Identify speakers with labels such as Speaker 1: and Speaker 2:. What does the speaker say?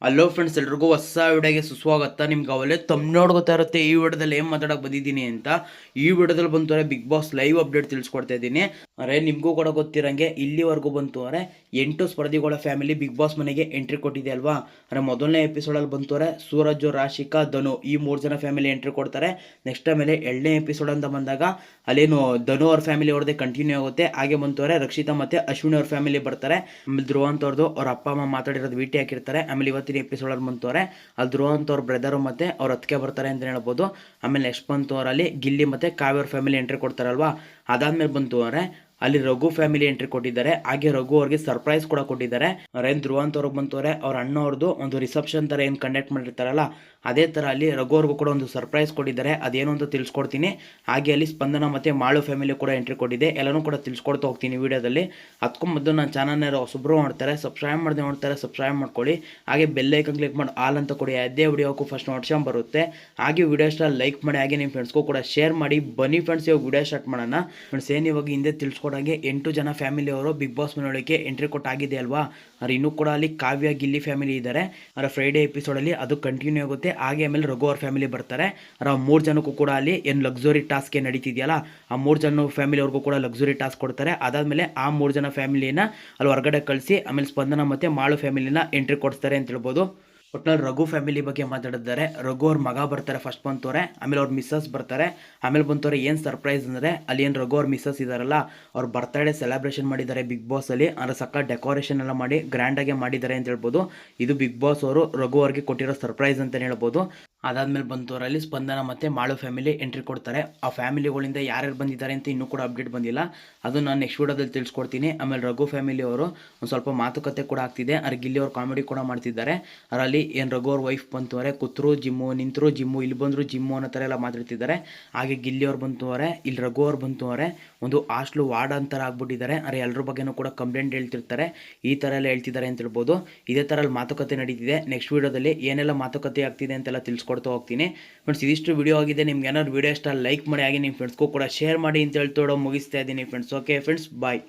Speaker 1: Hello friends, ಎಲ್ರಿಗೂ ಹೊಸ ವಿಡಿಯೋಗೆ ಸುಸ್ವಾಗತ. ನಿಮ್ಗೆ ಅವಲೇ ತಮ್ಮನೋಡ್ ಗೊತ್ತಾ ಇರುತ್ತೆ ಈ ವಿಡಿಯೋದಲ್ಲಿ ಏನು ಮಾತಾಡಕ್ಕೆ ಬಂದಿದ್ದೀನಿ ಅಂತ. ಈ ವಿಡಿಯೋದಲ್ಲಿ ಬಂತು ಬಿಗ್ ಬಾಸ್ ಲೈವ್ ಅಪ್ಡೇಟ್ ತಿಳಿಸ್ಕೊಡ್ತಾ ಇದ್ದೀನಿ. ಅರೆ ನಿಮಗೂ ಕೂಡ ಗೊತ್ತಿರಂಗೆ ಇಲ್ಲಿವರೆಗೂ ಬಂತು 8 ಸ್ಪರ್ಧಿಗಳ ಫ್ಯಾಮಿಲಿ ಬಿಗ್ ಬಾಸ್ ಮನೆಗೆ ಎಂಟ್ರಿ ಕೊಟ್ಟಿದೆ ಅಲ್ವಾ. ಅಂದರೆ ಮೊದಲನೇ ಎಪಿಸೋಡಲ್ಲಿ ಬಂತು ಸೂರಜ್, ರಾಶಿಕಾ, ಧನು ಈ 3 ಜನ ಫ್ಯಾಮಿಲಿ ಎಂಟ್ರಿ ಕೊಡ್ತಾರೆ. ನೆಕ್ಸ್ಟ್ ಆಮೇಲೆ 2ನೇ ಎಪಿಸೋಡ್ ಅಂತ ಬಂದಾಗ ಅಲ್ಲೇನು ಧನು ಅವ್ರ ಫ್ಯಾಮಿಲಿ ಅವ್ರದ್ದೇ ಕಂಟಿನ್ಯೂ ಆಗುತ್ತೆ. ಹಾಗೆ ಬಂತು ರಕ್ಷಿತಾ ಮತ್ತು ಅಶ್ವಿನಿ ಅವ್ರ ಫ್ಯಾಮಿಲಿ ಬರ್ತಾರೆ. ಆಮೇಲೆ ಧ್ರುವಂತ್ ಅವ್ರದ್ದು ಅವ್ರ ಅಪ್ಪ ಅಮ್ಮ ಮಾತಾಡಿರೋದು ವಿಟಿ ಹಾಕಿರ್ತಾರೆ. ಆಮೇಲೆ ಇವತ್ತಿನ ಎಪಿಸೋಡಲ್ಲಿ ಬಂತವ್ರೆ ಅಲ್ಲಿ ಧ್ರುವಂತ್ ಅವ್ರ ಬ್ರದರು ಮತ್ತು ಅವ್ರ ಅತ್ತಿಗೆ ಬರ್ತಾರೆ ಅಂತ ಹೇಳ್ಬೋದು. ಆಮೇಲೆ ನೆಕ್ಸ್ಟ್ ಬಂತು ಅವರಲ್ಲಿ ಗಿಲ್ಲಿ ಮತ್ತು ಕಾವ್ಯ ಅವ್ರ ಫ್ಯಾಮಿಲಿ ಎಂಟ್ರಿ ಕೊಡ್ತಾರಲ್ವಾ. ಅದಾದ್ಮೇಲೆ ಬಂತು ಅಲ್ಲಿ ರಘು ಫ್ಯಾಮಿಲಿ ಎಂಟ್ರಿ ಕೊಟ್ಟಿದ್ದಾರೆ. ಹಾಗೆ ರಘು ಅವ್ರಿಗೆ ಸರ್ಪ್ರೈಸ್ ಕೂಡ ಕೊಟ್ಟಿದ್ದಾರೆ. ಏನು ಧ್ರುವಂತ್ ಅವ್ರಿಗೆ ಬಂತವ್ರೆ ಅವ್ರ ಅಣ್ಣ ಅವ್ರದ್ದು ಒಂದು ರಿಸೆಪ್ಷನ್ ಥರ ಏನು ಕಂಡಕ್ಟ್ ಮಾಡಿರ್ತಾರಲ್ಲ ಅದೇ ಥರ ಅಲ್ಲಿ ರಘು ಅವ್ರಿಗೂ ಕೂಡ ಒಂದು ಸರ್ಪ್ರೈಸ್ ಕೊಟ್ಟಿದ್ದಾರೆ. ಅದೇನು ಅಂತ ತಿಳಿಸ್ಕೊಡ್ತೀನಿ. ಹಾಗೆ ಅಲ್ಲಿ ಸ್ಪಂದನ ಮತ್ತು ಮಾಳು ಫ್ಯಾಮಿಲಿ ಕೂಡ ಎಂಟ್ರಿ ಕೊಟ್ಟಿದೆ. ಎಲ್ಲನೂ ಕೂಡ ತಿಳಿಸ್ಕೊಡ್ತಾ ಹೋಗ್ತೀನಿ ವಿಡಿಯೋದಲ್ಲಿ. ಅದಕ್ಕೂ ಮೊದಲು ನನ್ನ ಚಾನಲ್ನ ಹೊಸಬ್ರು ಮಾಡ್ತಾರೆ, ಸಬ್ಸ್ಕ್ರೈಬ್ ಮಾಡದೆ ನೋಡ್ತಾರೆ, ಸಬ್ಸ್ಕ್ರೈಬ್ ಮಾಡ್ಕೊಳ್ಳಿ. ಹಾಗೆ ಬೆಲ್ ಐಕನ್ ಕ್ಲಿಕ್ ಮಾಡಿ ಆಲ್ ಅಂತ ಕೊಡಿ. ಅದೇ ವಿಡಿಯೋಕ್ಕೂ ಫಸ್ಟ್ ನೋಟ್ಸ್ಕೊಂಡ್ ಬರುತ್ತೆ. ಹಾಗೆ ವಿಡಿಯೋ ಇಷ್ಟ ಲೈಕ್ ಮಾಡಿ, ಹಾಗೆ ನಿಮ್ಮ ಫ್ರೆಂಡ್ಸ್ಗೂ ಕೂಡ ಶೇರ್ ಮಾಡಿ. ಬನ್ನಿ ಫ್ರೆಂಡ್ಸ್, ಇವಾಗ ವಿಡಿಯೋ ಸ್ಟಾರ್ಟ್ ಮಾಡೋಣ. ಫ್ರೆಂಡ್ಸ್, ಏನು ಇವಾಗ ಹಿಂದೆ ತಿಳಿಸ್ಕೊಡಂಗೆ 8 ಜನ ಫ್ಯಾಮಿಲಿ ಅವರು ಬಿಗ್ ಬಾಸ್ ಮನೆಯೊಳಗೆ ಎಂಟ್ರಿ ಕೊಟ್ಟಾಗಿದೆ ಅಲ್ವಾ. ಅವ್ರು ಇನ್ನೂ ಕೂಡ ಅಲ್ಲಿ ಕಾವ್ಯ ಗಿಲ್ಲಿ ಫ್ಯಾಮಿಲಿ ಇದ್ದಾರೆ. ಅವರ ಫ್ರೈಡೇ ಎಪಿಸೋಡಲ್ಲಿ ಅದು ಕಂಟಿನ್ಯೂ ಆಗುತ್ತೆ. ಹಾಗೆ ಆಮೇಲೆ ರಘು ಅವ್ರ ಫ್ಯಾಮಿಲಿ ಬರ್ತಾರೆ. ಅವ್ರ 3 ಜನಕ್ಕೂ ಕೂಡ ಅಲ್ಲಿ ಏನು ಲಕ್ಸುರಿ ಟಾಸ್ಕ್ ಏನು ನಡೀತಿದೆಯಲ್ಲ ಆ 3 ಜನ ಫ್ಯಾಮಿಲಿ ಅವ್ರಿಗೂ ಕೂಡ ಲಕ್ಸುರಿ ಟಾಸ್ಕ್ ಕೊಡ್ತಾರೆ. ಅದಾದಮೇಲೆ ಆ 3 ಜನ ಫ್ಯಾಮಿಲಿನ ಅಲ್ಲಿ ಹೊರಗಡೆ ಕಳಿಸಿ ಆಮೇಲೆ ಸ್ಪಂದನ ಮತ್ತು ಮಾಳು ಫ್ಯಾಮಿಲಿನ ಎಂಟ್ರಿ ಕೊಡಿಸ್ತಾರೆ ಅಂತ ಹೇಳ್ಬೋದು. ಒಟ್ನಲ್ಲಿ ರಘು ಫ್ಯಾಮಿಲಿ ಬಗ್ಗೆ ಮಾತಾಡಿದ್ದಾರೆ. ರಘು ಅವ್ರ ಮಗ ಬರ್ತಾರೆ ಫಸ್ಟ್ ಬಂತವ್ರೆ, ಆಮೇಲೆ ಅವ್ರ ಮಿಸ್ಸಸ್ ಬರ್ತಾರೆ. ಆಮೇಲೆ ಬಂತವ್ರೆ ಏನು ಸರ್ಪ್ರೈಸ್ ಅಂದರೆ ಅಲ್ಲಿ ಏನು ರಘು ಅವ್ರ ಮಿಸ್ಸಸ್ ಇದ್ದಾರಲ್ಲ ಅವ್ರ ಬರ್ತ್ಡೇ ಸೆಲೆಬ್ರೇಷನ್ ಮಾಡಿದ್ದಾರೆ ಬಿಗ್ ಬಾಸಲ್ಲಿ. ಅಂದರೆ ಸಕ್ಕ ಡೆಕೋರೇಷನ್ ಎಲ್ಲ ಮಾಡಿ ಗ್ರ್ಯಾಂಡಾಗೆ ಮಾಡಿದ್ದಾರೆ ಅಂತ ಹೇಳ್ಬೋದು. ಇದು ಬಿಗ್ ಬಾಸ್ ಅವರು ರಘು ಅವ್ರಿಗೆ ಕೊಟ್ಟಿರೋ ಸರ್ಪ್ರೈಸ್ ಅಂತಲೇ ಹೇಳ್ಬೋದು. ಅದಾದಮೇಲೆ ಬಂತವರಲ್ಲಿ ಸ್ಪಂದನ ಮತ್ತು ಮಾಳು ಫ್ಯಾಮಿಲಿ ಎಂಟ್ರಿ ಕೊಡ್ತಾರೆ. ಆ ಫ್ಯಾಮಿಲಿಗಳಿಂದ ಯಾರ್ಯಾರು ಬಂದಿದ್ದಾರೆ ಅಂತ ಇನ್ನೂ ಕೂಡ ಅಪ್ಡೇಟ್ ಬಂದಿಲ್ಲ. ಅದು ನಾನು ನೆಕ್ಸ್ಟ್ ವಿಡಿಯೋದಲ್ಲಿ ತಿಳಿಸ್ಕೊಡ್ತೀನಿ. ಆಮೇಲೆ ರಘು ಫ್ಯಾಮಿಲಿ ಅವರು ಒಂದು ಸ್ವಲ್ಪ ಮಾತುಕತೆ ಕೂಡ ಆಗ್ತಿದೆ. ಅವ್ರಿಗೆ ಗಿಲ್ಲಿ ಅವ್ರು ಕಾಮಿಡಿ ಕೂಡ ಮಾಡ್ತಿದ್ದಾರೆ. ಅದರಲ್ಲಿ ಏನು ರಘು ಅವ್ರ ವೈಫ್ ಬಂತವರೆ ಕೂತ್ರು ಜಿಮ್ಮು, ನಿಂತರು ಜಿಮ್ಮು, ಇಲ್ಲಿ ಬಂದರು ಜಿಮ್ಮು ಅನ್ನೋ ಥರ ಎಲ್ಲ ಮಾತಾಡ್ತಿದ್ದಾರೆ. ಹಾಗೆ ಗಿಲ್ಲಿ ಅವ್ರು ಬಂತವರೆ, ಇಲ್ಲಿ ರಘು ಅವ್ರು ಬಂತವರೆ ಒಂದು ಹಾಸ್ಟ್ಲು ವಾರ್ಡ್ ಅಂತರ ಆಗ್ಬಿಟ್ಟಿದ್ದಾರೆ. ಅರೆ ಎಲ್ಲರ ಬಗ್ಗೆನೂ ಕೂಡ ಕಂಪ್ಲೇಂಟ್ ಹೇಳ್ತಿರ್ತಾರೆ. ಈ ಥರ ಎಲ್ಲ ಹೇಳ್ತಿದ್ದಾರೆ ಅಂತ ಹೇಳ್ಬೋದು. ಇದೇ ಥರ ಅಲ್ಲಿ ಮಾತುಕತೆ ನಡೀತಿದೆ. ನೆಕ್ಸ್ಟ್ ವಿಡಿಯೋದಲ್ಲಿ ಏನೆಲ್ಲ ಮಾತುಕತೆ ಆಗ್ತಿದೆ ಅಂತೆಲ್ಲ ತಿಳಿಸ್ಕೊಡ್ತಾ ಹೋಗ್ತೀನಿ. ಫ್ರೆಂಡ್ಸ್, ಇದಿಷ್ಟು ವಿಡಿಯೋ ಆಗಿದೆ. ನಿಮ್ಗೆ ಏನಾದ್ರು ವಿಡಿಯೋ ಇಷ್ಟ ಲೈಕ್ ಮಾಡಿ, ಹಾಗೆ ನಿಮ್ಮ ಫ್ರೆಂಡ್ಸ್ಗೂ ಕೂಡ ಶೇರ್ ಮಾಡಿ ಅಂತ ಹೇಳ್ತೋಡೋ ಮುಗಿಸ್ತಾ ಇದ್ದೀನಿ ಫ್ರೆಂಡ್ಸ್. ಓಕೆ ಫ್ರೆಂಡ್ಸ್, ಬಾಯ್.